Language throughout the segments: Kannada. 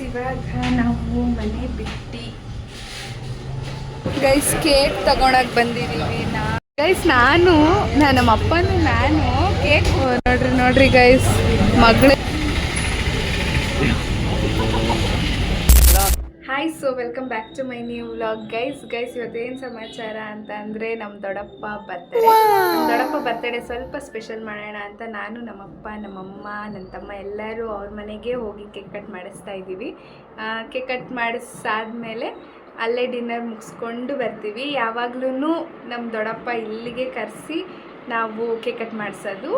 ಇವಾಗ ನಾವು ಮನೆ ಬಿಟ್ಟು ಗೈಸ್ ಕೇಕ್ ತಗೊಳಕ್ ಬಂದಿದ್ದೀವಿ. ನಾನು ನಮ್ಮ ಅಪ್ಪನೂ ನಾನು ಕೇಕ್ ನೋಡ್ರಿ ಗೈಸ್ ಮಗಳು. Hi, so welcome back to my new vlog. Guys ಇವತ್ತೇನು ಸಮಾಚಾರ ಅಂತ ಅಂದರೆ ನಮ್ಮ ದೊಡ್ಡಪ್ಪ ಬರ್ತಡೇ ಸ್ವಲ್ಪ ಸ್ಪೆಷಲ್ ಮಾಡೋಣ ಅಂತ ನಾನು ನಮ್ಮಪ್ಪ ನಮ್ಮಮ್ಮ ನನ್ನ ತಮ್ಮ ಎಲ್ಲರೂ ಅವ್ರ ಮನೆಗೆ ಹೋಗಿ ಕೇಕ್ ಕಟ್ ಮಾಡಿಸ್ತಾ ಇದ್ದೀವಿ. ಕೇಕ್ ಕಟ್ ಮಾಡಿಸಾದ್ಮೇಲೆ ಅಲ್ಲೇ ಡಿನ್ನರ್ ಮುಗಿಸ್ಕೊಂಡು ಬರ್ತೀವಿ. ಯಾವಾಗ್ಲೂ ನಮ್ಮ ದೊಡ್ಡಪ್ಪ ಇಲ್ಲಿಗೆ ಕರೆಸಿ ನಾವು ಕೇಕ್ ಕಟ್ ಮಾಡಿಸೋದು.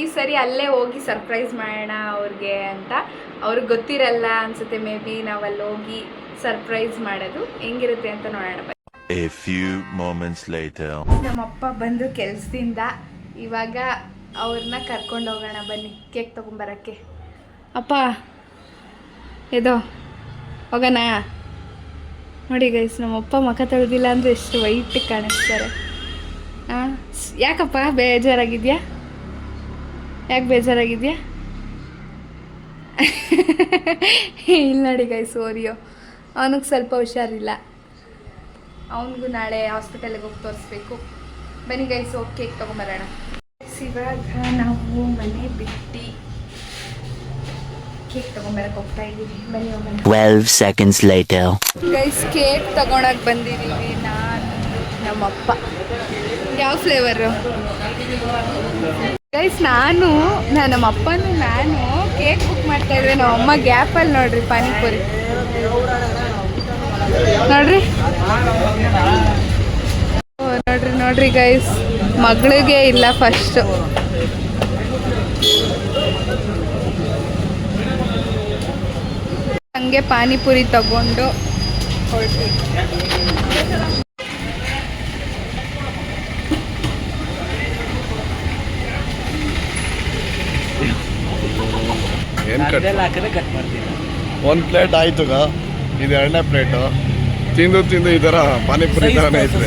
ಈ ಸರಿ ಅಲ್ಲೇ ಹೋಗಿ ಸರ್ಪ್ರೈಸ್ ಮಾಡೋಣ ಅವ್ರಿಗೆ ಅಂತ. ಅವ್ರಿಗೆ ಗೊತ್ತಿರಲ್ಲ ಅನ್ಸುತ್ತೆ, ಮೇ ಬಿ ನಾವಲ್ಲಿ ಹೋಗಿ ಸರ್ಪ್ರೈಸ್ ಮಾಡೋದು ಹೆಂಗಿರುತ್ತೆ ಅಂತ ನೋಡೋಣ. A few moments later. ನಮ್ಮಪ್ಪ ಬಂದು ಕೆಲಸದಿಂದ ಇವಾಗ ಅವ್ರನ್ನ ಕರ್ಕೊಂಡು ಹೋಗೋಣ ಬನ್ನಿ ಕೇಕ್ ತೊಗೊಂಬರಕ್ಕೆ. ಅಪ್ಪ ಎದೋ ಹೋಗೋಣ. ನೋಡಿ ಗೈಸ್, ನಮ್ಮಪ್ಪ ಮುಖ ತೊಳೆದಿಲ್ಲ ಅಂದರೆ ಎಷ್ಟು ವೈಟ್ ಕಾಣಿಸ್ತಾರೆ. ಯಾಕಪ್ಪ ಬೇಜಾರಾಗಿದ್ಯಾ? ಯಾಕೆ ಬೇಜಾರಾಗಿದ್ಯಾ? ಇಲ್ಲಿ ನೋಡಿ ಗೈಸ್, ಓರಿಯೋ ಅವನಿಗೆ ಸ್ವಲ್ಪ ಹುಷಾರಿಲ್ಲ. ಅವನಿಗೂ ನಾಳೆ ಹಾಸ್ಪಿಟಲ್ಗೆ ಹೋಗಿ ತೋರಿಸ್ಬೇಕು. ಬನ್ನಿ ಗೈಸ್, ಹೋಗಿ ಕೇಕ್ ತೊಗೊಂಬರೋಣ. ಇವಾಗ ನಾವು ಮನೆ ಬಿಟ್ಟು ಕೇಕ್ ತೊಗೊಂಬರಕ್ಕೆ ಹೋಗ್ತಾ ಇದ್ದೀವಿ. ಬನ್ನಿ ಹೋಗೋಣ. 12 seconds later. ಗೈಸ್ ಕೇಕ್ ತಗೊಳಕ್ ಬಂದಿದ್ದೀವಿ ನಾನು ನಮ್ಮಪ್ಪ. ಯಾವ ಫ್ಲೇವರು? ಗೈಸ್ ನಮ್ಮ ಅಪ್ಪನೂ ನಾನು ಕೇಕ್ ಬುಕ್ ಮಾಡ್ತಾ ಇದ್ವಿ. ನಮ್ಮಮ್ಮ ಗ್ಯಾಪಲ್ಲಿ ನೋಡ್ರಿ ಪಾನಿಪುರಿ ನೋಡ್ರಿ ಗೈಸ್, ಮಗಳಿಗೆ ಇಲ್ಲ ಫಸ್ಟ್. ಹಂಗೆ ಪಾನಿಪುರಿ ತಗೊಂಡು ಹೊರಟ್ವಿ. ಒಂದು ಪ್ಲೇಟ್ ಆಯ್ತು, ಇದು ಎರಡನೇ ಪ್ಲೇಟು. ತಿಂದು ಈ ತರ ಪಾನಿಪುರಿ ತರನೇ ಐತೆ.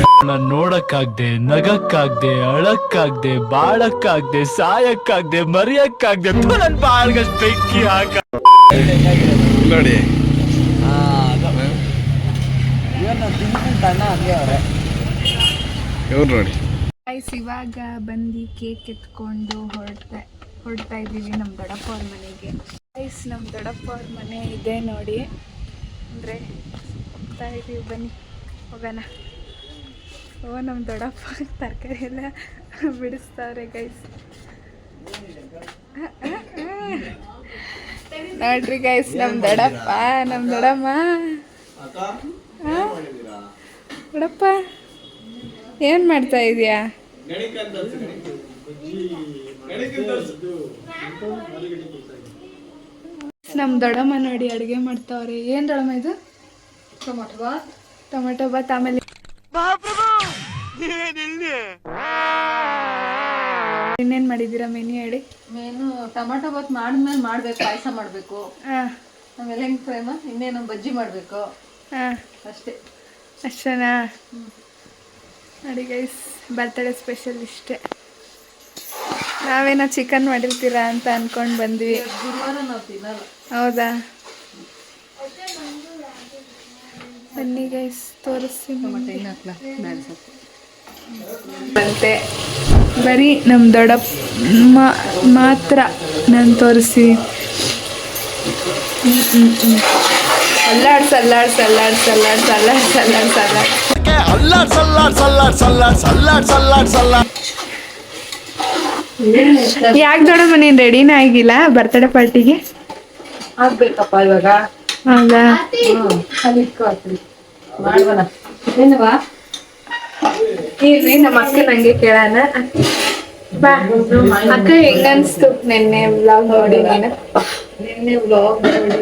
ನೋಡಕ್ಕಾಗ್ದೆ, ನಗಕ್ಕಾಗ್ದೆ, ಅಳಕ್ಕಾಗ್ದೆ, ಬಾಳಕ್ಕಾಗ್ದೆ, ಸಾಯಕ್ಕಾಗ್ದೆ, ಮರಿಯಕ್ಕಾಗ್ದೆ, ನನ್ ಬಾಳ್ಗಷ್ಟು ಬೆಂಕಿ ಹಾಕ ನೋಡಿ. ಇವ್ರು ನೋಡಿ ಇವಾಗ ಬಂದು ಕೇಕ್ ಎತ್ಕೊಂಡು ಹೊರಡ್ತಾ ಇದ್ದೀವಿ ನಮ್ಮ ದೊಡ್ಡಪ್ಪ ಅವ್ರ ಮನೆಗೆ. ನಮ್ಮ ದೊಡ್ಡಪ್ಪ ಅವ್ರ ಮನೆ ಇದೆ ನೋಡಿ, ಅಂದರೆ ಹೋಗ್ತಾ ಇದ್ದೀವಿ. ಬನ್ನಿ ಹೋಗೋಣ. ನಮ್ಮ ದೊಡ್ಡಪ್ಪ ತರಕಾರಿ ಎಲ್ಲ ಬಿಡಿಸ್ತಾವ್ರೆ ಗೈಸ್. ನೋಡ್ರಿ ಗೈಸ್, ನಮ್ಮ ದೊಡ್ಡಪ್ಪ ನಮ್ಮ ದೊಡ್ಡಮ್ಮ. ದೊಡ್ಡಪ್ಪ ಏನು ಮಾಡ್ತಾ ಇದೀಯಾ? ನಮ್ಮ ದೊಡ್ಡಮ್ಮ ನೋಡಿ ಅಡುಗೆ ಮಾಡ್ತಾವ್ರೆ. ಏನು ದೊಡ್ಡಮ್ಮ ಇದು? ಟೊಮೆಟೊ ಬಾತ್. ಆಮೇಲೆ ಇನ್ನೇನು ಮಾಡಿದ್ದೀರಾ ಮೆನು ಹೇಳಿ? ಮೇನು ಟೊಮೆಟೊ ಬಾತ್ ಮಾಡಿದ್ಮೇಲೆ ಮಾಡ್ಬೇಕು, ಪಾಯಸ ಮಾಡಬೇಕು, ಆಮೇಲೆ ಹೆಂಗೆ ಫ್ರೈಮ, ಇನ್ನೇನು ಬಜ್ಜಿ ಮಾಡಬೇಕು. ಅಷ್ಟೇನಾ? ನೋಡಿ ಗೈಸ್, ಬರ್ತಡೇ ಸ್ಪೆಷಲ್ ಇಷ್ಟೇ. ನಾವೇನೋ ಚಿಕನ್ ಮಾಡಿರ್ತೀರಾ ಅಂತ ಅನ್ಕೊಂಡು ಬಂದ್ವಿ. ಗುರುವಾರ ನಾವು ತಿನ್ನಲ್ಲ. ಹೌದಾ? ಬನ್ನಿ ಗೈಸ್ ತೋರಿಸ್ತೀನಿ. ಬಂತೆ ಬರೀ ನಮ್ಮ ದೊಡ್ಡಪ್ಪ ಮಾತ್ರ ನಾನು ತೋರಿಸಿ. ಯಾಕೆ ದೊಡ್ಡಮ್ಮ ನೀನು ರೆಡಿನೇ ಆಗಿಲ್ಲ ಬರ್ತಡೇ ಪಾರ್ಟಿಗೆ? ಆಗ್ಬೇಕಪ್ಪ ಇವಾಗ. ಹೌದಾ? ಮಾಡೋಣ. ಏನವಾ ಇರ್ರಿ, ನಮ್ಮ ಅಕ್ಕ ನಂಗೆ ಕೇಳೋಣ. ಬಾ ಅಕ್ಕ, ಹೆಂಗನ್ಸ್ತು ನಿನ್ನೆ ವ್ಲಾಗ್ ನೋಡಿ? ನಿನ್ನೆ ವ್ಲಾಗ್ ನೋಡಿ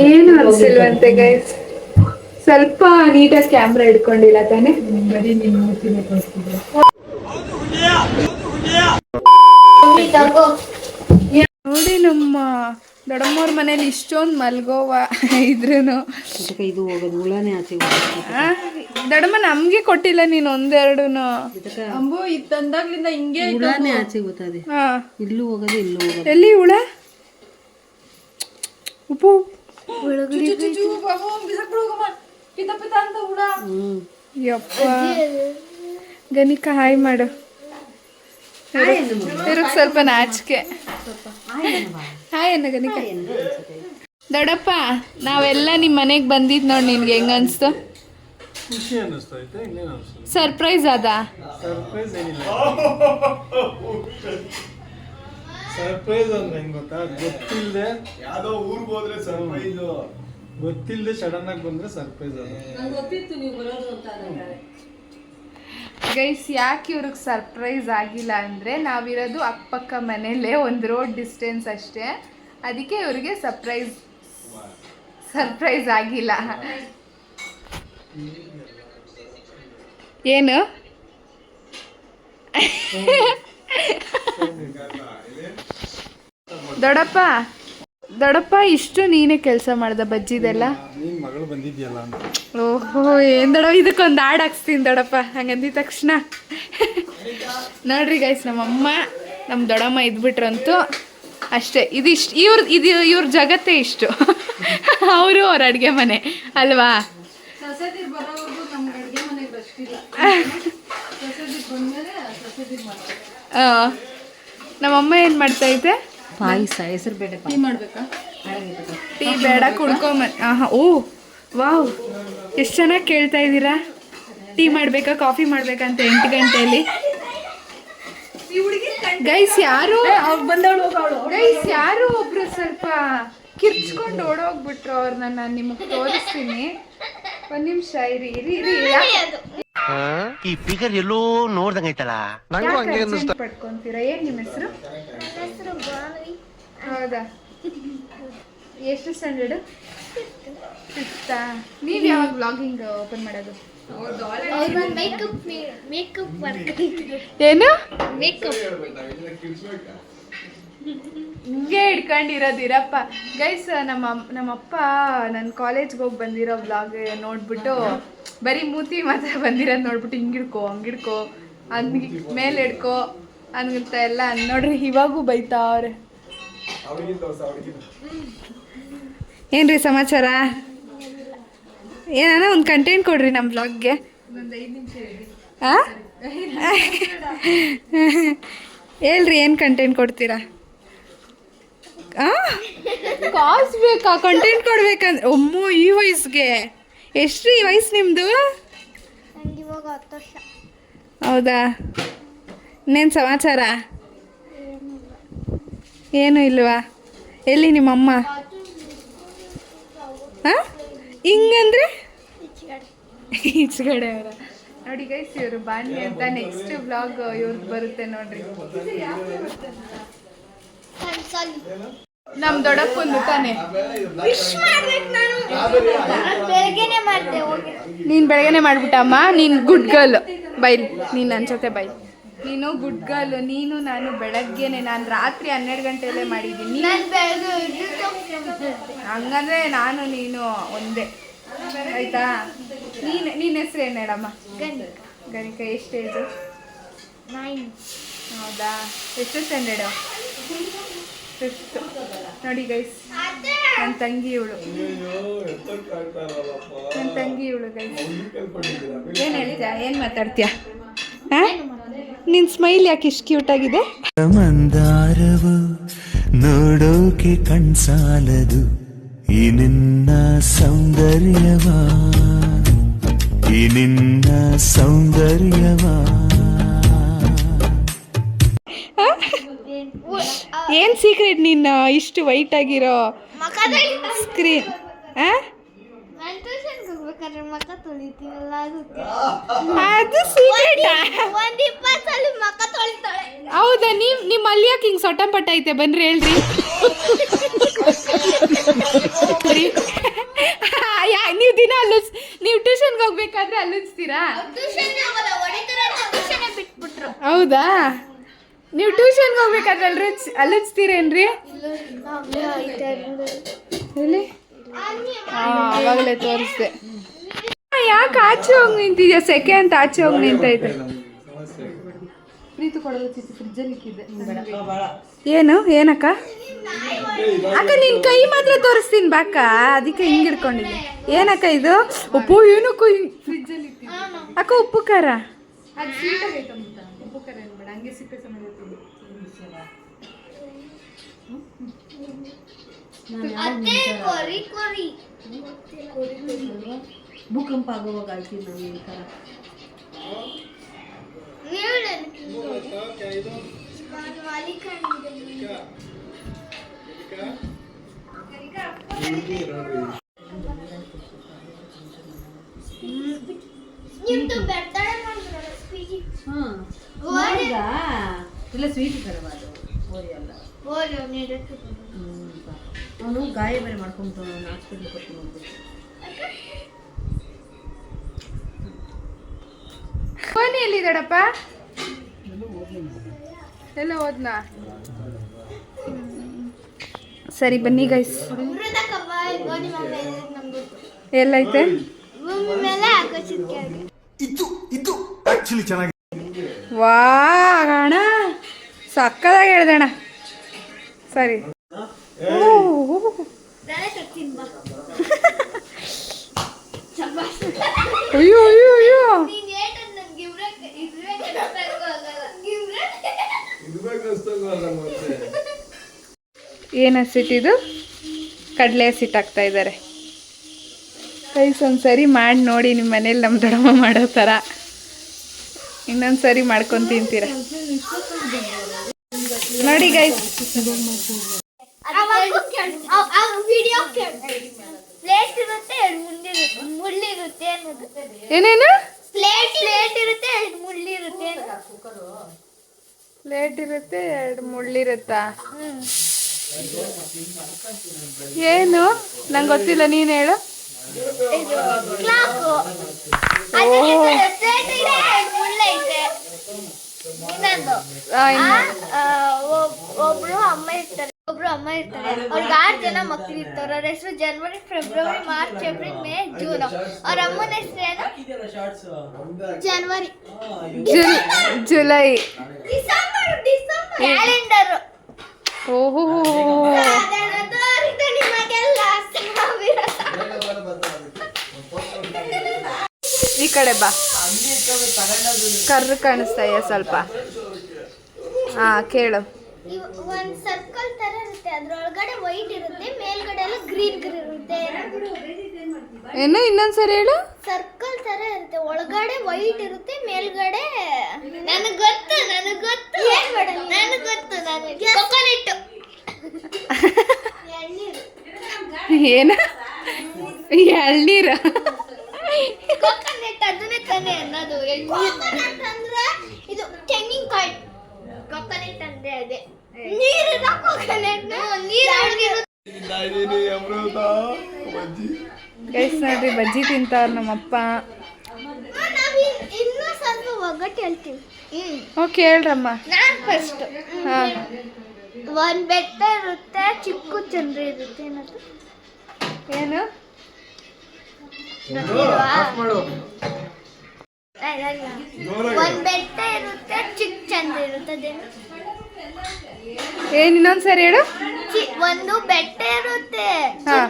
ಏನು ಅನ್ಸಿಲ್ವಂತೆ ಗೈಸ್? ಸ್ವಲ್ಪ ನೀಟಾಗಿ ಕ್ಯಾಮ್ರಾ ಹಿಡ್ಕೊಂಡಿಲ್ಲ ತಾನೆ? ಬರೀ ನಿಮ್ಮ ಮೂತಿನೇ ತೋರಿಸ್ತಿದ್ದೆ. ನೋಡಿ ನಮ್ಮ ದೊಡ್ಡಮ್ಮವ್ರ ಮನೇಲಿ ಇಷ್ಟೊಂದು ಮಲ್ಗೋವ ಇದ್ರೂ ಇದು ಹೋಗೋದು ಹುಳನೇ ಆಚೆ. ದೊಡ್ಡಮ್ಮ ನಮ್ಗೆ ಕೊಟ್ಟಿಲ್ಲ ನೀನು ಒಂದೆರಡುನು. ಅಂಬು ಇದು ತಂದಾಗ್ಲಿಂದ ಹಿಂಗೆ ಹುಳನೇ ಆಚೆ ಗೊತ್ತದೆ. ಇಲ್ಲೂ ಹೋಗೋದು ಇಲ್ಲೂ ಹೋಗೋದು. ಎಲ್ಲಿ ಹುಳ? ಉಪ್ಪು ಯಪ್ಪ ಗಣಿಕ ಹಾಯ್ ಮಾಡು ಇವ್ರಿಗೆ ಸ್ವಲ್ಪ ನಾಚಿಕೆ ಹಾಯ್ ಅನ್ನ ಗಣಿಕ ದೊಡ್ಡಪ್ಪ ನಾವೆಲ್ಲ ನಿಮ್ಮ ಮನೆಗೆ ಬಂದಿದ್ದು ನೋಡಿ ನಿನ್ಗೆ ಹೆಂಗ ಅನ್ಸ್ತು ಖುಷಿ ಅನ್ನಿಸ್ತಾ ಐತೆ ಇನ್ನೇನು ಅನ್ಸುತ್ತೆ ಸರ್ಪ್ರೈಸ್ ಅದ ಸರ್ಪ್ರೈಸ್ ಏನಿಲ್ಲ ಸರ್ಪ್ರೈಸ್ ಅಂದ್ರೆ ಹೆಂಗ್ ಗೊತ್ತಾ ಗೊತ್ತಿಲ್ಲದೆ ಯಾವ್ದೋ ಊರ್ಗ್ ಹೋದ್ರೆ ಸರ್ಪ್ರೈಸ್. ಗೊತ್ತಿಲ್ಲದೆ ಸಡನ್ ಆಗಿ ಬಂದ್ರೆ ಸರ್ಪ್ರೈಸ್ ಅದು. ನಂಗೆ ಗೊತ್ತಿತ್ತು ನೀವು ಬರೋದು ಅಂತ ನನಗೆ. ಗೈಸ್ ಯಾಕೆ ಇವ್ರಿಗೆ ಸರ್ಪ್ರೈಸ್ ಆಗಿಲ್ಲ ಅಂದರೆ ನಾವಿರೋದು ಅಕ್ಕಪಕ್ಕ ಮನೇಲೇ ಒಂದು ರೋಡ್ ಡಿಸ್ಟೆನ್ಸ್ ಅಷ್ಟೇ, ಅದಕ್ಕೆ ಇವ್ರಿಗೆ ಸರ್ಪ್ರೈಸ್ ಆಗಿಲ್ಲ. ಏನು ದೊಡ್ಡಪ್ಪ ಇಷ್ಟು ನೀನೇ ಕೆಲಸ ಮಾಡ್ದ ಬಜ್ಜಿದೆಲ್ಲ. ನೀನ್ ಮಗಳು ಬಂದಿದ್ಯಲ್ಲ ಅಂತ. ಓಹೋ ಏನ್ ದೊಡ್ಡ ಇದಕ್ಕೊಂದು ಹಾಡು ಹಾಕ್ಸ್ತೀನಿ ದೊಡ್ಡಪ್ಪ ಹಂಗಂದಿದ ತಕ್ಷಣ. ನೋಡ್ರಿ ಗೈಸ್ ನಮ್ಮಮ್ಮ ನಮ್ಮ ದೊಡ್ಡಮ್ಮ ಇದ್ಬಿಟ್ರಂತೂ ಅಷ್ಟೇ. ಇದಿಷ್ಟು ಇವ್ರ ಜಗತ್ತೇ ಇಷ್ಟು. ಅವರು ಅವ್ರ ಅಡುಗೆ ಮನೆ ಅಲ್ವಾ. ಸೊಸೆದಿರ್ ಬರೋವರೆಗೂ ನಮ್ಗೆ ಅಡುಗೆ ಮನೆಗೆ ಬರ್ತಿಲ್ಲ. ಸೊಸೆದಿರ್ ಬಂದ್ಮೇಲೆ ಸೊಸೆದಿರ್ ಮಾಡ್ತಾರೆ. ನಮ್ಮಮ್ಮ ಏನು ಮಾಡ್ತೈತೆ? ಪಾಯಸ ಹೆಸರು ಬೇಡ ಟೀ ಮಾಡ್ಬೇಕಾ? ಟೀ ಬೇಡ ಓ ವಾವ್ ಎಷ್ಟು ಚೆನ್ನಾಗಿ ಕೇಳ್ತಾ ಇದ್ದೀರಾ. ಟೀ ಮಾಡಬೇಕಾ ಕಾಫಿ ಮಾಡಬೇಕಾ ಅಂತ 8 ಗಂಟೆಯಲ್ಲಿ. ಗೈಸ್ ಯಾರು ಒಬ್ರು ಸ್ವಲ್ಪ ಕಿರ್ಚ್ಕೊಂಡು ಓಡೋಗ್ಬಿಟ್ರು ಅವ್ರನ್ನ. ನಾನು ನಿಮಗೆ ತೋರಿಸ್ತೀನಿ, ಒಂದ್ ನಿಮಿಷ ಇರಿ. ಈ ಫಿಗರ್ ಎಲ್ಲೋ ನೋಡ್ದಂಗೈತಲ್ಲ. ಪಡ್ಕೊಂತೀರಾ? ಏನ್ ನಿಮ್ಮ ಹೆಸರು? ಹೌದಾ, ಎಷ್ಟು ಸ್ಟ್ಯಾಂಡರ್ಡ್? ಫಿಫ್ತಾ? ನೀವು ಯಾವಾಗ ಬ್ಲಾಗಿಂಗ್ ಓಪನ್ ಮಾಡೋದು? ಏನು ಹಿಂಗೆ ಹಿಡ್ಕೊಂಡಿರೋದಿರಪ್ಪ. ಗೈಸ್ ನಮ್ಮಪ್ಪ ನನ್ನ ಕಾಲೇಜ್ಗೆ ಹೋಗಿ ಬಂದಿರೋ ಬ್ಲಾಗ್ ನೋಡ್ಬಿಟ್ಟು ಬರೀ ಮೂತಿ ಮಾತ್ರ ಬಂದಿರೋದು ನೋಡ್ಬಿಟ್ಟು ಹಿಂಗಿಡ್ಕೋ ಹಂಗಿಡ್ಕೋ ಮೇಲೆ ಹಿಡ್ಕೋ ಅಂತ ಎಲ್ಲ ನೋಡ್ರಿ ಇವಾಗೂ ಬೈತಾವ್ರೆ. ಏನ್ರಿ ಸಮಾಚಾರ? ಏನಾನ ಒಂದು ಕಂಟೆಂಟ್ ಕೊಡ್ರಿ ನಮ್ಮ ಬ್ಲಾಗ್ಗೆ. ಹೇಳ್ರಿ ಏನು ಕಂಟೆಂಟ್ ಕೊಡ್ತೀರಾ? ಕಾಸ್ ಬೇಕಾ ಕಂಟೆಂಟ್ ಕೊಡ್ಬೇಕಂದ್ರೆ? ಒಮ್ಮೋ ಈ ವಯಸ್ಸಿಗೆ ಎಷ್ಟು ಈ ವಯಸ್ಸು ನಿಮ್ಮದು? ಹೌದಾ, ಇನ್ನೇನು ಸಮಾಚಾರ? ಏನು ಇಲ್ವಾ? ಎಲ್ಲಿ ನಿಮ್ಮಮ್ಮ? ಹಾಂ ಹಿಂಗಂದ್ರೆ ಈಚೆಗಡೆ ಅವರ ನೋಡಿ ಗೈಸ್. ಇವರು ಬಾಣಿ ಅಂತ ನೆಕ್ಸ್ಟ್ ವ್ಲಾಗ್ ಇವ್ರದ್ದು ಬರುತ್ತೆ ನೋಡ್ರಿ. ನಮ್ ದೊಡ್ಡಪ್ಪಂದು ತಾನೆ. ನೀನ್ ಬೆಳಗ್ಗೆನೆ ಮಾಡ್ಬಿಟ್ಟಮ್ಮ. ನೀನ್ ಗುಡ್ ಗರ್ಲ್ ಬೈ. ನೀನ್ ನನ್ನ ಜೊತೆ ಬೈ. ನೀನು ಗುಡ್ ಗರ್ಲ್. ನೀನು ನಾನು ಬೆಳಗ್ಗೆನೆ, ನಾನು ರಾತ್ರಿ 12 ಗಂಟೆಯಲ್ಲೇ ಮಾಡಿದ್ದೀನಿ. ಹಂಗಂದ್ರೆ ನಾನು ನೀನು ಒಂದೇ ಆಯ್ತಾ. ನೀನ್ ಹೆಸರು ಏನು ಹೇಳಮ್ಮ? ಗಣಿಕ. ಎಷ್ಟು ಏಜು? 9. ಹೌದಾ, ಎಷ್ಟು ಸ್ಟ್ಯಾಂಡರ್ಡು? 5th. ನೋಡಿ ಗೈಸ್, ನನ್ನ ತಂಗಿ ಇವಳು. ಗೈಸ್ ಏನು ಹೇಳ್ತೀಯ? ಏನು ಮಾತಾಡ್ತೀಯ? ನಿನ್ನ ಸ್ಮೈಲ್ ಯಾಕೆ ಇಷ್ಟು ಕ್ಯೂಟ್ ಆಗಿದೆ? ಮಂದಾರವು ನೋಡೋಕೆ ಕಣ್ಸಾಲದು ಈ ನಿನ್ನ ಸೌಂದರ್ಯವಾ, ಈ ನಿನ್ನ ಸೌಂದರ್ಯವಾ. ಏನ್ ಸೀಕ್ರೆಟ್ ನಿನ್ನ ಇಷ್ಟು ವೈಟ್ ಆಗಿರೋ ಸ್ಕ್ರೀನ್? ಅದು ಸೀಕ್ರೆಟ್. ಹೌದಾ? ನಿಮ್ಮ ಅಲ್ಲಿ ಯಾಕೆ ಹಿಂಗೆ ಸೊಟ್ಟಂಪಟ್ಟ ಐತೆ? ಬನ್ರಿ ಹೇಳ್ರಿ. ನೀವು ದಿನ ನೀವು ಟ್ಯೂಷನ್ಗೆ ಹೋಗ್ಬೇಕಾದ್ರೆ ಅಲ್ಲಿಸ್ತೀರಾ? ಹೌದಾ? ನೀವು ಟ್ಯೂಷನ್ಗೆ ಹೋಗ್ಬೇಕಾದ್ರೆ ಅಲ್ಲಿಸ್ತೀರೇನ್ರಿ? ಹೇಳಿ. ಆವಾಗಲೇ ತೋರಿಸ್ದೆ. ಯಾಕೆ ಆಚೆ ಹೋಗಿ ನಿಂತಿದ್ಯಾ? ಸೆಕೆ ಅಂತ ಆಚೆ ಹೋಗಿ ನಿಂತೈತೆ. ಪ್ರೀತಿ ಕೊಡೋದು ಫ್ರಿಜ್ಜಲ್ಲಿ ಇಕ್ಕಿದ್ದೆ. ಏನು ಏನಕ್ಕ? ಅಕ್ಕ ನಿನ್ ಕೈ ಮಾತ್ರ ತೋರಿಸ್ತೀನಿ ಬಾಕ, ಅದಕ್ಕೆ ಹಿಂಗೆ ಹಿಡ್ಕೊಂಡಿದ್ದೀನಿ. ಏನಕ್ಕ ಇದು? ಉಪ್ಪು ಏನಕ್ಕೂ ಫ್ರಿಜ್ಜಲ್ಲಿ ಅಕ್ಕ ಉಪ್ಪು ಖಾರ ಅದು ಸ್ವೀಟ್ ಆಗೈತೆ ಉಪ್ಪು ಖಾರ ಬೇಡ, ಹಂಗೆ ಸಿಪ್ಪೆ ಸಮೇತ ಭೂಕಂಪ ಆಗುವಾಗ ಆಯ್ತು ನಾವು ಈ ಥರ. ಇಲ್ಲ ಸ್ವೀಟ್ ಕರವ ಅದು ಓರಿ ಅಲ್ಲ. ಅವನು ಗಾಯ ಬೇರೆ ಮಾಡ್ಕೊಂಡು ಹಾಸ್ಪಿಟ್ಲ್ ಕರ್ಕೊಂಡು ಹೋಗ್ಬೇಕು. ಫೋನ್ ಎಲ್ಲಿದ್ದಾಡಪ್ಪ? ಎಲ್ಲ ಹೋದ್ನಾ? ಸರಿ ಬನ್ನಿ ಗೈಸ್. ಎಲ್ಲೈತೆ? ವಾ ಅಣ್ಣ ಸಕ್ಕದಾಗಿ ಹೇಳ್ದಣ್ಣ. ಸರಿ ಅಯ್ಯೋ ಅಯ್ಯೋ ಅಯ್ಯೋ ಏನು ಹಸಿಟ್ಟಿದು? ಕಡಲೆ ಹಸಿಟ್ಟು ಹಾಕ್ತಾ ಇದ್ದಾರೆ ಗೈಸ್. ಒಂದ್ಸರಿ ಮಾಡಿ ನೋಡಿ ನಿಮ್ಮ ಮನೇಲಿ ನಮ್ಮ ದೊಡ್ಡಮ್ಮ ಮಾಡೋ ಥರ. ಇನ್ನೊಂದು ಸರಿ ಮಾಡ್ಕೊಂಡು ತಿಂತೀರ ನೋಡಿ ಗೈಸ್. ಏನೇನು ಪ್ಲೇಟ್ ಇರುತ್ತೆ, ಎರಡು ಮುಳ್ಳಿರುತ್ತಾ? ಏನು ನಂಗೆ ಗೊತ್ತಿಲ್ಲ, ನೀನು ಹೇಳು. ಒಬ್ರು ಅಮ್ಮ ಇರ್ತಾರೆ, ಅವ್ರಿಗೆ 6 ಜನ ಮಕ್ಳು ಇರ್ತಾರೆ. ಅವ್ರ ಹೆಸರು ಜನವರಿ, ಫೆಬ್ರವರಿ, ಮಾರ್ಚ್, ಏಪ್ರಿಲ್, ಮೇ, ಜೂನ್. ಅವ್ರ ಅಮ್ಮನ ಹೆಸರೇನು? ಜನವರಿ, ಜುಲೈ, ಕ್ಯಾಲೆಂಡರ್. ಓಹೋ ನಿಮಗೆಲ್ಲ ಈ ಕಡೆ ಬಾ, ಕರ್ರು ಕಾಣಿಸ್ತಾಯ ಸ್ವಲ್ಪ. ಹಾ ಕೇಳು. ಒಂದ್ ಸರ್ಕಲ್ ತರ ಇರುತ್ತೆ, ಅದ್ರೊಳಗಡೆ ವೈಟ್ ಇರುತ್ತೆ, ಮೇಲ್ಗಡೆ ಎಲ್ಲ ಗ್ರೀನ್ ಇರುತ್ತೆ. ಏನು ಇನ್ನೊಂದ್ಸರಿ ಹೇಳು. ಸರ್ಕಲ್ ತರ ಇರುತ್ತೆ, ಒಳಗಡೆ ವೈಟ್ ಇರುತ್ತೆ, ಮೇಲ್ಗಡೆ ನನಗ್ ಗೊತ್ತು ಏನ್ ಬೇಡ, ನನಗ್ ಗೊತ್ತು. ಕೊಕೊನಟ್ ಏನ? ಎಳ್ನೀರು. ಕೊಕೊನಟ್ ಅದನ್ನೇ ತಾನೇ ಅನ್ನೋದು. ಕೊಕೊನಟ್ ಅಂದ್ರೆ ಇದು ತೆಂಗಿನಕಾಯಿ. ಕೊಕೊನಟ್ ಅಂದ್ರೆ ಅದೇ ನೀರಿನ ಕೊಕೊನಟ್. ಗೈಸ್ ನೋಡ್ರಿ ಬಜ್ಜಿ ತಿಂತಾವ್ರ ನಮ್ಮಪ್ಪ. ಇನ್ನೂ ಸ್ವಲ್ಪ ಒಗ್ಗಟ್ಟು ಹೇಳ್ತೀವಿ. ಓಕೆ ಹೇಳ್ರಮ್ಮ. ನಾನ್ ಫಸ್ಟ್. ಹಾ ಒಂದ್ ಬೆಟ್ಟ ಇರುತ್ತೆ, ಚಿಕ್ಕ ಚಂದ್ರ ಇರುತ್ತೆ. ಏನದು? ಏನು? ಒಂದ್ ಬೆಟ್ಟ ಇರುತ್ತೆ, ಚಿಕ್ಕ ಚಂದ್ರ ಇರುತ್ತೆ. ಅದೇನು? ಏನ್ ಇನ್ನೊಂದ್ಸರಿ ಹೇಳು. ಒಂದು ಬೆಟ್ಟ ಇರುತ್ತೆ,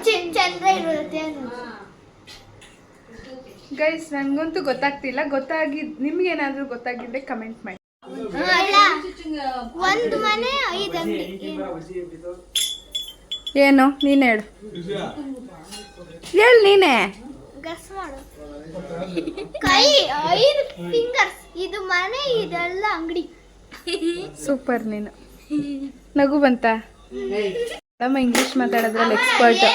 ಚಿಕ್ಕ ಚಂದ್ರ ಇರುತ್ತೆ. ಗೈಸ್ ನನಗಂತೂ ಗೊತ್ತಾಗ್ತಿಲ್ಲ. ನಿಮ್ಗೇನಾದ್ರೂ ಗೊತ್ತಾಗಿದ್ರೆ ಕಮೆಂಟ್ ಮಾಡಿ. ಅಲ್ಲ, ಒಂದು ಮನೆ 5 ಅಂಗಡಿ. ಏನು ನೀನು ಹೇಳು ನೀನೇ ಗಸ್ ಮಾಡು. ಕೈ 5 ಫಿಂಗರ್ಸ್. ಇದು ಮನೆ, ಇದೆಲ್ಲ ಅಂಗಡಿ. ಸೂಪರ್ ನೀನು. ನಗು ಬಂತ? ನಮ್ಮ ಇಂಗ್ಲಿಷ್ ಮಾತಾಡೋದ್ರಲ್ಲಿ expert.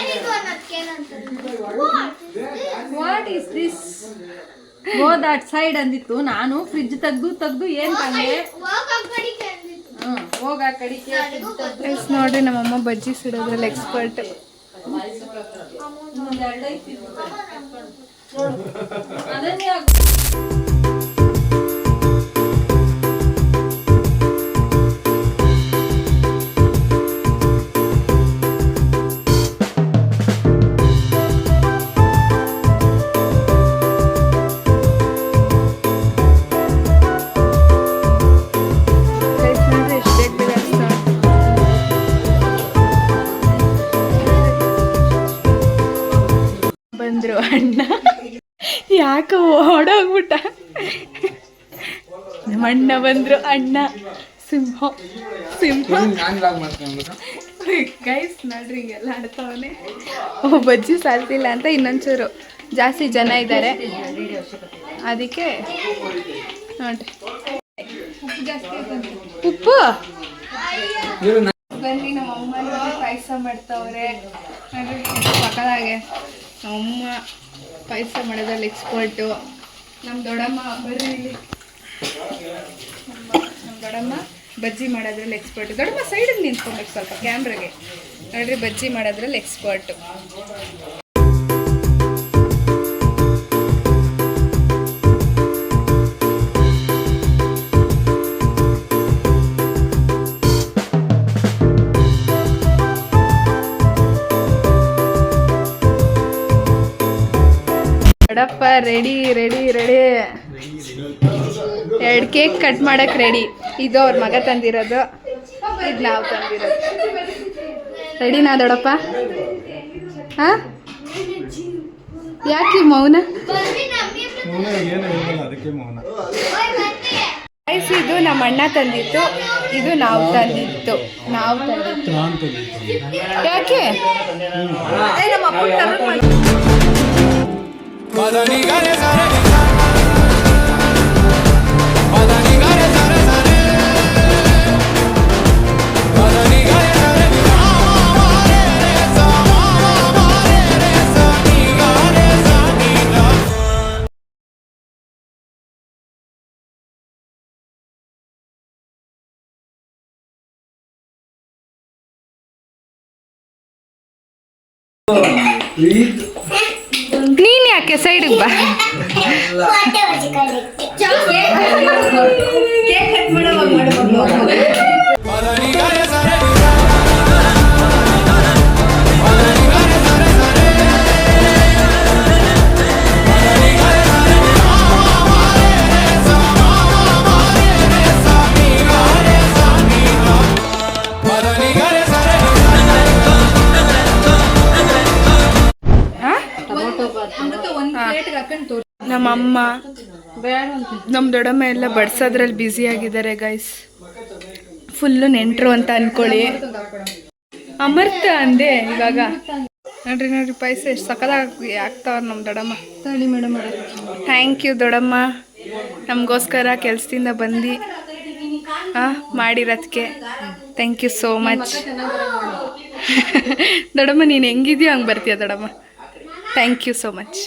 What is this? Go that side ಅಂದಿತ್ತು. ನಾನು ಫ್ರಿಜ್ ತೆಗ್ದು ಏನ್ ತಂದೆ ಹೋಗ ಕಡಿಕೆ. ಗೈಸ್ ನೋಡ್ರಿ ನಮ್ಮಮ್ಮ ಬಜ್ಜಿ ಸಿಡೋದ್ರಲ್ಲಿ ಎಕ್ಸ್ಪರ್ಟ್. ಅದನ್ನೇ ಬಂದ್ರು ಅಣ್ಣ ಯಾಕೆ ಓಡೋಗ್ಬಿಟ್ಟ. ನಮ್ಮ ಅಣ್ಣ ಬಂದ್ರು, ಅಣ್ಣ ಸಿಂಹ ಸಿಂಹ. ಗೈಸ್ ನೋಡ್ರಿ ಹಿಂಗೆಲ್ಲ ಆಡ್ತಾವನೆ. ಬಜ್ಜಿ ಸಾಲ್ತಿಲ್ಲ ಅಂತ ಇನ್ನೊಂಚೂರು ಜಾಸ್ತಿ ಜನ ಇದ್ದಾರೆ, ಅದಕ್ಕೆ ನೋಡ್ರಿ ಉಪ್ಪು. ಬನ್ನಿ ನಮ್ಮ ಅಮ್ಮ ಪಾಯಸ ಮಾಡ್ತಾವ್ರೆ ನೋಡ್ರಿ ಪಕ್ಕದಾಗೆ. ನಮ್ಮಮ್ಮ ಪಾಯಸ ಮಾಡೋದ್ರಲ್ಲಿ ಎಕ್ಸ್ಪರ್ಟು. ನಮ್ಮ ದೊಡ್ಡಮ್ಮ ಬರ್ರಿ ಇಲ್ಲಿ, ನಮ್ಮ ದೊಡ್ಡಮ್ಮ ಬಜ್ಜಿ ಮಾಡೋದ್ರಲ್ಲಿ ಎಕ್ಸ್ಪರ್ಟು. ದೊಡ್ಡಮ್ಮ ಸೈಡಿಗೆ ನಿಂತ್ಕೊಬೇಕು ಸ್ವಲ್ಪ ಕ್ಯಾಮ್ರಾಗೆ. ನೋಡ್ರಿ ಬಜ್ಜಿ ಮಾಡೋದ್ರಲ್ಲಿ ಎಕ್ಸ್ಪರ್ಟು. ದೊಡ್ಡಪ್ಪ ready ready ready. 2 cake cut ಮಾಡಕ್ಕೆ ರೆಡಿ. ಇದು ಅವ್ರ ಮಗ ತಂದಿರೋದು, ಇದು ನಾವು ತಂದಿರೋದು. ರೆಡಿನಾ ದೊಡ್ಡಪ್ಪ? ಹಾಂ, ಯಾಕೆ ಮೌನ? ಮೌನ ಏನು ಹೇಳಿಲ್ಲ, ಅದಕ್ಕೆ ಮೌನ. ಇದು ನಮ್ಮ ಅಣ್ಣ ತಂದಿತ್ತು, ಇದು ನಾವು ತಂದಿತ್ತು. ಯಾಕೆ ನಮ್ಮ ಅಪ್ಪ ನೀನ್ ಯಾಕೆ ಸೈಡಿಗೆ ಬಾ. ನಮ್ಮಮ್ಮ ನಮ್ಮ ದೊಡ್ಡಮ್ಮ ಎಲ್ಲ ಬಡ್ಸೋದ್ರಲ್ಲಿ ಬ್ಯುಸಿ ಆಗಿದ್ದಾರೆ ಗೈಸ್. ಫುಲ್ಲು ನೆಂಟರು ಅಂತ ಅನ್ಕೊಳ್ಳಿ. ಅಮರ್ತ ಅಂದೆ ಇವಾಗ. ನೋಡ್ರಿ ನೋಡ್ರಿ ಪಾಯಸ ಎಷ್ಟು ಸಕ್ಕದಾಗಿ ಆಗ್ತಾವ್ರ ನಮ್ಮ ದೊಡ್ಡಮ್ಮ. ತಳಿ ಮೇಡಮ್. ಥ್ಯಾಂಕ್ ಯು ದೊಡ್ಡಮ್ಮ, ನಮಗೋಸ್ಕರ ಕೆಲಸದಿಂದ ಬಂದು ಮಾಡಿರೋದಕ್ಕೆ ಥ್ಯಾಂಕ್ ಯು ಸೋ ಮಚ್. ದೊಡ್ಡಮ್ಮ ನೀನು ಹೆಂಗಿದ್ಯೋ ಹಂಗೆ ಬರ್ತೀಯ ದೊಡ್ಡಮ್ಮ. Thank you so much.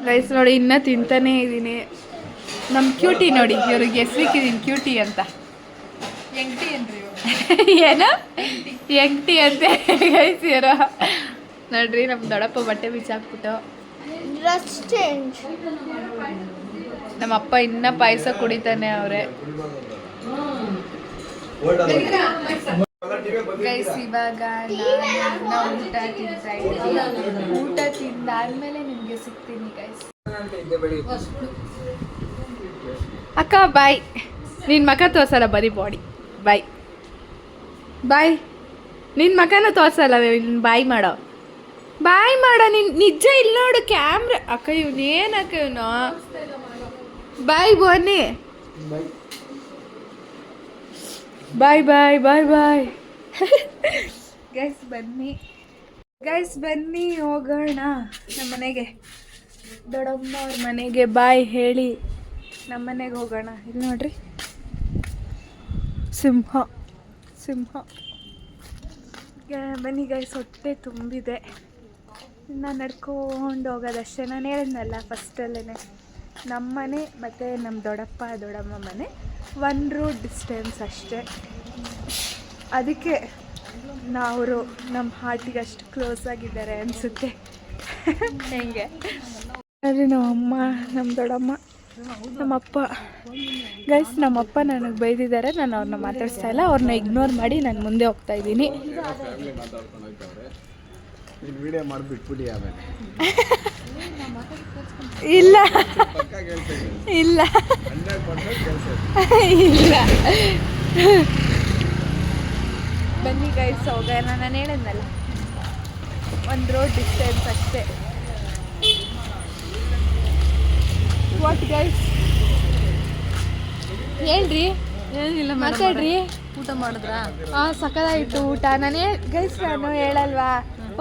Guys ನೋಡಿ ಇನ್ನ ತಿಂತಾನೇ ಇದ್ದೀನಿ. ನಮ್ಮ ಕ್ಯೂಟಿ ನೋಡಿ, ಇವ್ರಿಗೆ ಹೆಸ್ರಿಕ್ಕಿದ್ದೀನಿ ಕ್ಯೂಟಿ ಅಂತ. ಏನೋ ಎಂಟಿ ಅಂತೆ ಗೈಸ್ ಇರೋ. ನೋಡ್ರಿ ನಮ್ಮ ದೊಡ್ಡಪ್ಪ ಬಟ್ಟೆ ಬಿಚ್ಚಾಕ್ಬಿಟ್ಟು. ನಮ್ಮ ಅಪ್ಪ ಇನ್ನ ಪಾಯಸ ಕುಡಿತಾನೆ ಅವ್ರೆ. ಗೈಸ್ ಇವಾಗ ನಾನು ಊಟ ತಿಂತಾ ಇದ್ದೀನಿ. ಊಟ ತಿಂದಾದ್ಮೇಲೆ ನಿಮಗೆ ಸಿಗ್ತೀನಿ ಗೈಸ್. ಅಕ್ಕ ಬಾಯ್. ನಿನ್ನ ಮಕ ತೋರ್ಸಲ್ಲ, ಬರೀ ಬಾಡಿ. ಬಾಯ್ ಬಾಯ್. ನಿನ್ನ ಮಕನೂ ತೋರ್ಸಲ್ಲ, ಬಾಯ್ ಮಾಡೋ. ಬಾಯ್ ಮಾಡೋ ನಿನ್ ನಿಜ. ಇಲ್ಲಿ ನೋಡು ಕ್ಯಾಮ್ರಾ. ಅಕ್ಕ ಇವನೇನಕ್ಕ ಇವನು. ಬಾಯ್ ಬನ್ನಿ. ಬಾಯ್ ಬಾಯ್ ಬಾಯ್ ಬಾಯ್. ಗೈಸ್ ಬನ್ನಿ, ಗೈಸ್ ಬನ್ನಿ ಹೋಗೋಣ ನಮ್ಮ ಮನೆಗೆ. ದೊಡ್ಡಮ್ಮ ಅವ್ರ ಮನೆಗೆ ಬಾಯ್ ಹೇಳಿ ನಮ್ಮ ಮನೆಗೆ ಹೋಗೋಣ. ಇಲ್ಲಿ ನೋಡ್ರಿ ಸಿಂಹ ಸಿಂಹ. ಬನ್ನಿ ಗೈಸ್, ಹೊಟ್ಟೆ ತುಂಬಿದೆ. ಇನ್ನು ನಡ್ಕೊಂಡು ಹೋಗೋದಷ್ಟೇ. ನಾನು ಹೇಳಿದ್ನಲ್ಲ ಫಸ್ಟಲ್ಲೇ, ನಮ್ಮ ಮನೆ ಮತ್ತು ನಮ್ಮ ದೊಡ್ಡಪ್ಪ ದೊಡ್ಡಮ್ಮ ಮನೆ 1 ರೂಟ್ ಡಿಸ್ಟೆನ್ಸ್ ಅಷ್ಟೇ. ಅದಕ್ಕೆ ಅವರು ನಮ್ಮ ಹಾರ್ಟಿಗೆ ಅಷ್ಟು ಕ್ಲೋಸ್ ಆಗಿದ್ದಾರೆ ಅನಿಸುತ್ತೆ. ಹೆಂಗೆ ಅಲ್ಲಿ ನಮ್ಮಮ್ಮ, ನಮ್ಮ ದೊಡ್ಡಮ್ಮ, ನಮ್ಮಪ್ಪ. ಗೈಸ್ ನಮ್ಮಪ್ಪ ನನಗೆ ಬೈದಿದ್ದಾರೆ, ನಾನು ಅವ್ರನ್ನ ಮಾತಾಡ್ಸ್ತಾ ಇಲ್ಲ. ಅವ್ರನ್ನ ಇಗ್ನೋರ್ ಮಾಡಿ ನಾನು ಮುಂದೆ ಹೋಗ್ತಾ ಇದ್ದೀನಿ. ಇಲ್ಲ ಪಕ್ಕ ಕೆಲಸ ಇದೆ ಇಲ್ಲ 100% ಕೆಲಸ ಇಲ್ಲ ಬನ್ನಿ ಗೈಸ್ ಹೋಗೋಣ. ನಾನು ಹೇಳಿದ್ನಲ್ಲ ಒಂದು ರೋಡ್ ಡಿಸ್ಟೆನ್ಸ್ ಅಷ್ಟೇ. ವಾಟ್ ಗೈಸ್ ಹೇಳ್ರಿ, ಏನಿಲ್ಲ ಮಾತಾಡ್ರಿ. ಊಟ ಮಾಡಿದ್ರಾ? ಸಕ್ಕದಾಯಿತು ಊಟ. ನಾನೇ ಗೈಸ್ ನಾನು ಹೇಳಲ್ವಾ,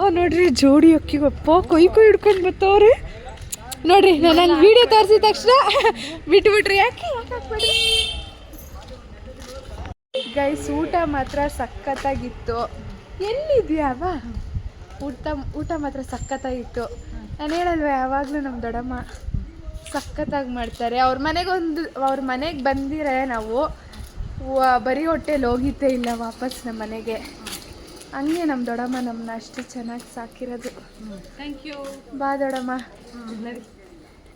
ಓ ನೋಡ್ರಿ ಜೋಡಿ ಅಕ್ಕಿಗೊಪ್ಪ ಕೊಯ್ ಹಿಡ್ಕೊಂಡು ಬರ್ತವ್ರೆ ನೋಡ್ರಿ. ನಾನು ವಿಡಿಯೋ ತೋರಿಸಿದ ತಕ್ಷಣ ಬಿಟ್ಬಿಟ್ರಿ. ಯಾಕೆ ಹಾಕ್ಬೇಡ್ರಿ ಗೈಸ್. ಊಟ ಮಾತ್ರ ಸಖತ್ತಾಗಿತ್ತು. ಎಲ್ಲಿದ್ಯಾವ? ಊಟ ಮಾತ್ರ ಸಖತ್ತಾಗಿತ್ತು. ನಾನು ಹೇಳಲ್ವ ಯಾವಾಗಲೂ ನಮ್ಮ ದೊಡ್ಡಮ್ಮ ಸಖತ್ತಾಗಿ ಮಾಡ್ತಾರೆ. ಅವ್ರ ಮನೆಗೆ ಬಂದಿರೆ ನಾವು ಬರೀ ಹೊಟ್ಟೆಲಿ ಹೋಗಿದ್ದೇ ಇಲ್ಲ ವಾಪಸ್ ನಮ್ಮ ಮನೆಗೆ. ಹಂಗೆ ನಮ್ಮ ದೊಡ್ಡಮ್ಮ ನಮ್ಮನ್ನ ಅಷ್ಟು ಚೆನ್ನಾಗಿ ಸಾಕಿರೋದು. Thank you. ಬಾ ದೊಡ್ಡಮ್ಮ.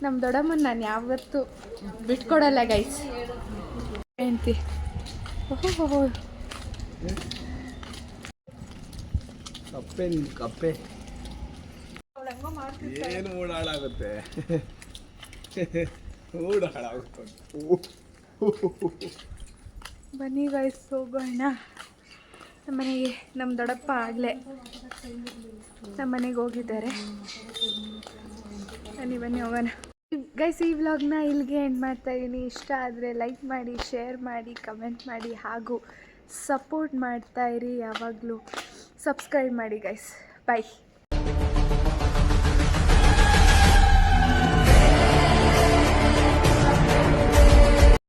ನಮ್ಮ ದೊಡ್ಡಮ್ಮನ ನಾನು ಯಾವತ್ತೂ ಬಿಟ್ಕೊಡಲ್ಲ ಗೈಸ್. ಹೆಂಡ್ತಿ ಓಹೋ ಕಪ್ಪೆ ನಿನ್ ಕಪ್ಪೆ ಏನು ಮೂಡ ಹಾಳಾಗುತ್ತೆ ಮೂಡ ಹಾಳಾಗುತ್ತೆ. ಬನ್ನಿ ಗೈಸ್ ಹೋಗೋಣ ನಮ್ಮ ಮನೆಗೆ. ನಮ್ಮ ದೊಡ್ಡಪ್ಪ ಆಗಲೇ ನಮ್ಮ ಮನೆಗೆ ಹೋಗಿದ್ದಾರೆ. ಬನ್ನಿ ಹೋಗೋಣ ಗೈಸ್. ಈ ವ್ಲಾಗ್ನ ಇಲ್ಲಿಗೆ ಎಂಡ್ ಮಾಡ್ತಾಯಿದ್ದೀನಿ. ಇಷ್ಟ ಆದರೆ ಲೈಕ್ ಮಾಡಿ, ಶೇರ್ ಮಾಡಿ, ಕಮೆಂಟ್ ಮಾಡಿ, ಹಾಗೂ ಸಪೋರ್ಟ್ ಮಾಡ್ತಾಯಿರಿ. ಯಾವಾಗಲೂ ಸಬ್ಸ್ಕ್ರೈಬ್ ಮಾಡಿ ಗೈಸ್. ಬಾಯ್.